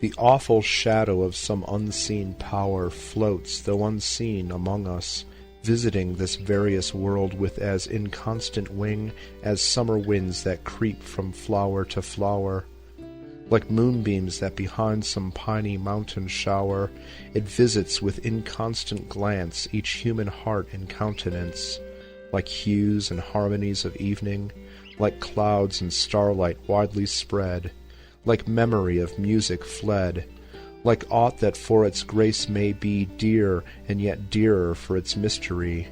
The awful shadow of some unseen power floats, though unseen, among us, visiting this various world with as inconstant wing as summer winds that creep from flower to flower. Like moonbeams that behind some piny mountain shower, it visits with inconstant glance each human heart and countenance, like hues and harmonies of evening, like clouds and starlight widely spread, like memory of music fled, like aught that for its grace may be dear and yet dearer for its mystery.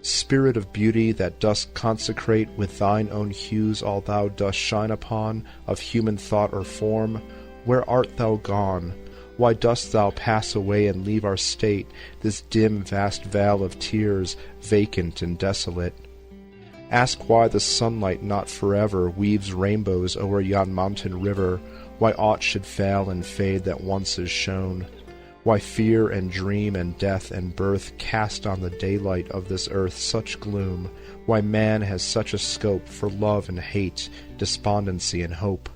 Spirit of beauty that dost consecrate with thine own hues all thou dost shine upon of human thought or form, where art thou gone? Why dost thou pass away and leave our state, this dim vast vale of tears, vacant and desolate? Ask why the sunlight not forever weaves rainbows o'er yon mountain river, why aught should fail and fade that once is shown, why fear and dream and death and birth cast on the daylight of this earth such gloom, why man has such a scope for love and hate, despondency and hope.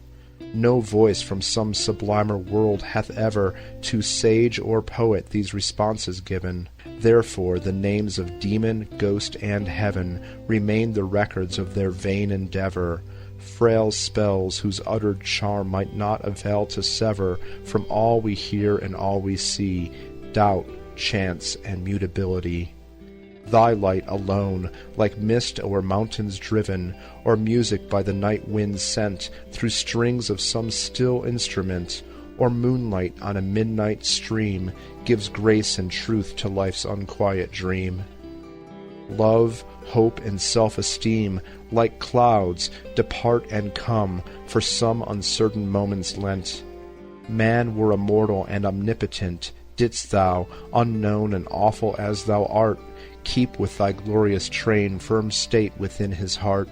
No voice from some sublimer world hath ever to sage or poet these responses given. Therefore the names of demon, ghost, and heaven remain the records of their vain endeavor, frail spells whose uttered charm might not avail to sever from all we hear and all we see, doubt, chance, and mutability. Thy light alone, like mist o'er mountains driven, or music by the night wind sent through strings of some still instrument, or moonlight on a midnight stream, gives grace and truth to life's unquiet dream. Love, hope, and self-esteem, like clouds, depart and come, for some uncertain moments lent. Man were immortal and omnipotent, didst thou, unknown and awful as thou art, keep with thy glorious train firm state within his heart.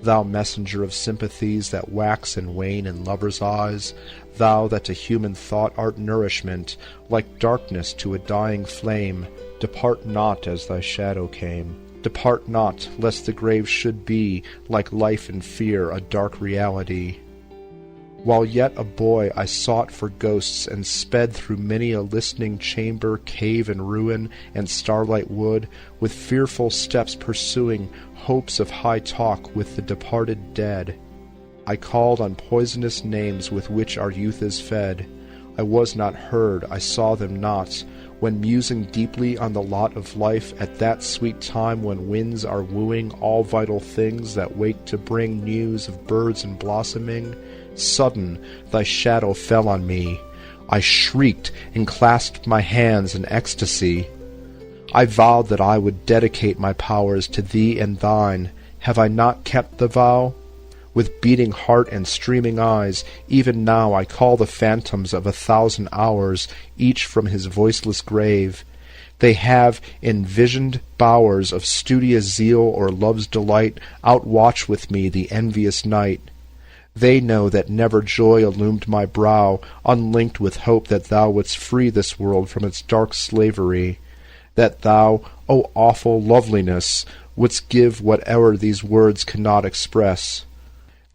Thou messenger of sympathies that wax and wane in lovers' eyes, thou that to human thought art nourishment, like darkness to a dying flame, depart not as thy shadow came. Depart not, lest the grave should be, like life and fear, a dark reality. While yet a boy I sought for ghosts, and sped through many a listening chamber, cave, and ruin, and starlight wood, with fearful steps pursuing hopes of high talk with the departed dead. I called on poisonous names with which our youth is fed. I was not heard, I saw them not, when musing deeply on the lot of life at that sweet time when winds are wooing all vital things that wake to bring news of birds and blossoming, sudden thy shadow fell on me. I shrieked and clasped my hands in ecstasy. I vowed that I would dedicate my powers to thee and thine. Have I not kept the vow? With beating heart and streaming eyes, even now I call the phantoms of 1,000 hours, each from his voiceless grave. They have in visioned bowers of studious zeal or love's delight outwatched with me the envious night. They know that never joy illumed my brow, unlinked with hope that thou wouldst free this world from its dark slavery, that thou, O awful loveliness, wouldst give whatever these words cannot express.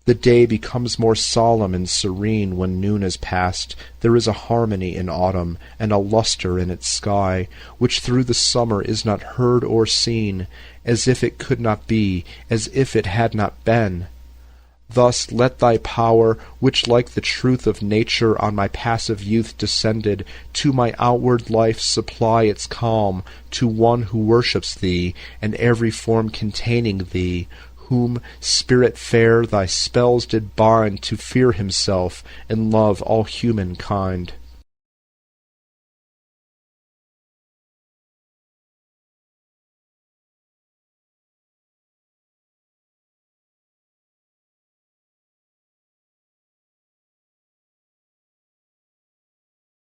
The day becomes more solemn and serene when noon is past. There is a harmony in autumn, and a lustre in its sky, which through the summer is not heard or seen, as if it could not be, as if it had not been. Thus let thy power, which like the truth of nature on my passive youth descended, to my outward life supply its calm, to one who worships thee, and every form containing thee, whom, spirit fair, thy spells did bind to fear himself and love all humankind.